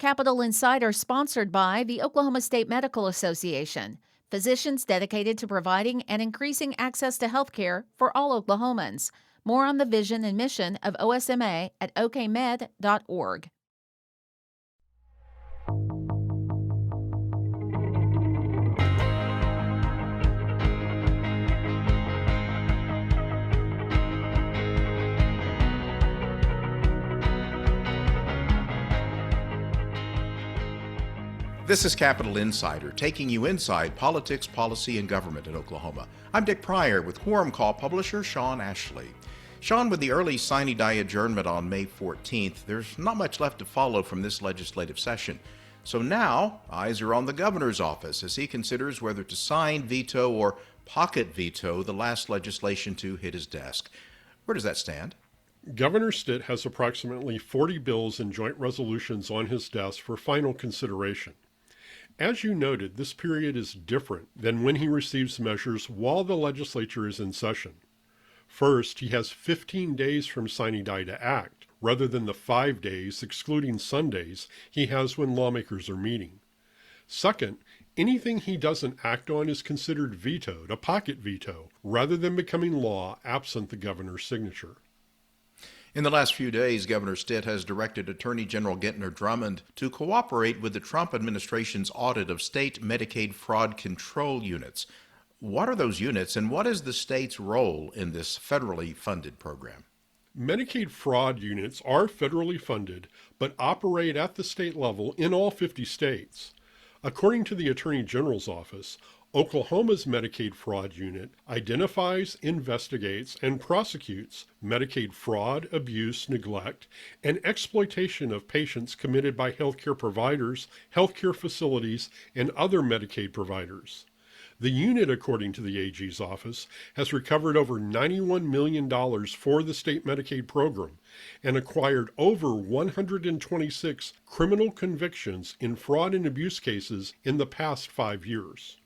Capital Insider sponsored by the Oklahoma State Medical Association, physicians dedicated to providing and increasing access to health care for all Oklahomans. More on the vision and mission of OSMA at okmed.org. This is Capital Insider, taking you inside politics, policy, and government in Oklahoma. I'm Dick Pryor with Quorum Call publisher Sean Ashley. Sean, with the early sine die adjournment on May 14th, there's not much left to follow from this legislative session. So now, eyes are on the governor's office as he considers whether to sign, veto, or pocket veto the last legislation to hit his desk. Where does that stand? Governor Stitt has approximately 40 bills and joint resolutions on his desk for final consideration. As you noted, this period is different than when he receives measures while the legislature is in session. First, he has 15 days from sine die to act, rather than the 5 days, excluding Sundays, he has when lawmakers are meeting. Second, anything he doesn't act on is considered vetoed, a pocket veto, rather than becoming law absent the governor's signature. In the last few days, Governor Stitt has directed Attorney General Gentner Drummond to cooperate with the Trump administration's audit of state Medicaid fraud control units. What are those units, and what is the state's role in this federally funded program? Medicaid fraud units are federally funded, but operate at the state level in all 50 states. According to the Attorney General's office, Oklahoma's Medicaid fraud unit identifies, investigates, and prosecutes Medicaid fraud, abuse, neglect, and exploitation of patients committed by healthcare providers, healthcare facilities, and other Medicaid providers. The unit, according to the AG's office, has recovered over $91 million for the state Medicaid program and acquired over 126 criminal convictions in fraud and abuse cases in the past 5 years.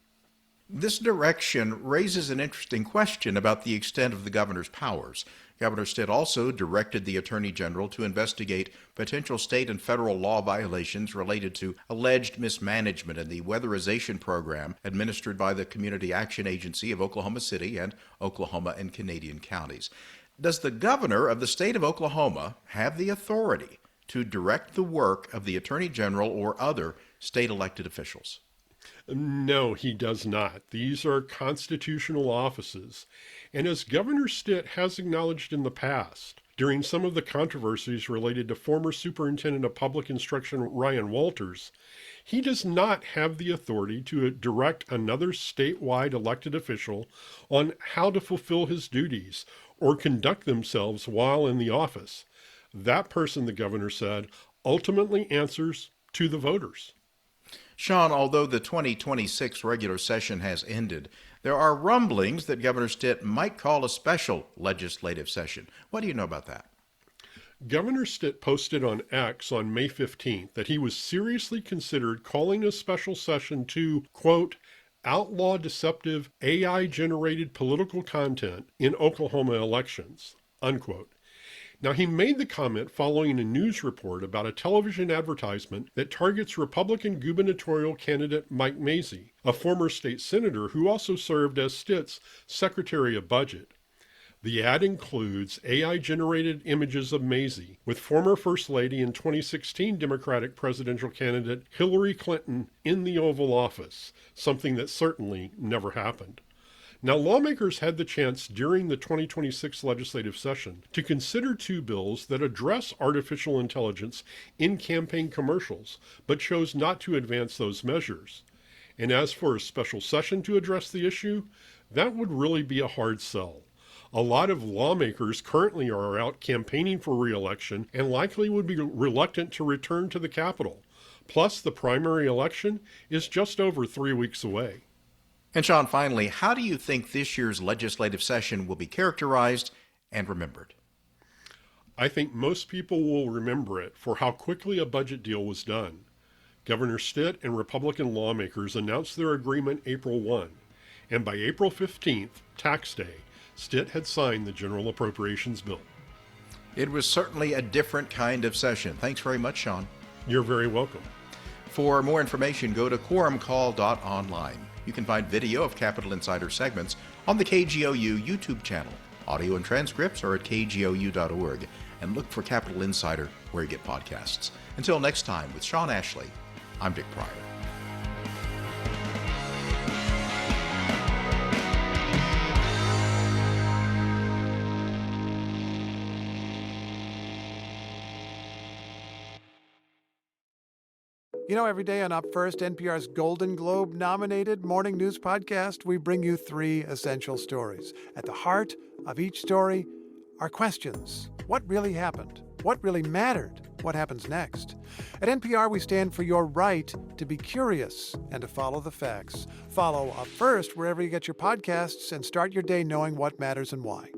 This direction raises an interesting question about the extent of the governor's powers. Governor Stitt also directed the Attorney General to investigate potential state and federal law violations related to alleged mismanagement in the weatherization program administered by the Community Action Agency of Oklahoma City and Oklahoma and Canadian counties. Does the governor of the state of Oklahoma have the authority to direct the work of the Attorney General or other state elected officials? No, he does not. These are constitutional offices. And as Governor Stitt has acknowledged in the past, during some of the controversies related to former Superintendent of Public Instruction Ryan Walters, he does not have the authority to direct another statewide elected official on how to fulfill his duties or conduct themselves while in the office. That person, the governor said, ultimately answers to the voters. Sean, although the 2026 regular session has ended, there are rumblings that Governor Stitt might call a special legislative session. What do you know about that? Governor Stitt posted on X on May 15th that he was seriously considered calling a special session to, quote, outlaw deceptive AI-generated political content in Oklahoma elections, unquote. Now, he made the comment following a news report about a television advertisement that targets Republican gubernatorial candidate Mike Mazzei, a former state senator who also served as Stitt's Secretary of Budget. The ad includes AI-generated images of Mazzei with former First Lady and 2016 Democratic presidential candidate Hillary Clinton in the Oval Office, something that certainly never happened. Now, lawmakers had the chance during the 2026 legislative session to consider 2 bills that address artificial intelligence in campaign commercials, but chose not to advance those measures. And as for a special session to address the issue, that would really be a hard sell. A lot of lawmakers currently are out campaigning for re-election and likely would be reluctant to return to the Capitol. Plus, the primary election is just over 3 weeks away. And Sean, finally, how do you think this year's legislative session will be characterized and remembered? I think most people will remember it for how quickly a budget deal was done. Governor Stitt and Republican lawmakers announced their agreement April 1, and by April 15th, tax day, Stitt had signed the General Appropriations Bill. It was certainly a different kind of session. Thanks very much, Sean. You're very welcome. For more information, go to quorumcall.online. You can find video of Capitol Insider segments on the KGOU YouTube channel. Audio and transcripts are at kgou.org. And look for Capitol Insider where you get podcasts. Until next time, with Sean Ashley, I'm Dick Pryor. You know, every day on Up First, NPR's Golden Globe-nominated morning news podcast, we bring you 3 essential stories. At the heart of each story are questions. What really happened? What really mattered? What happens next? At NPR, we stand for your right to be curious and to follow the facts. Follow Up First wherever you get your podcasts and start your day knowing what matters and why.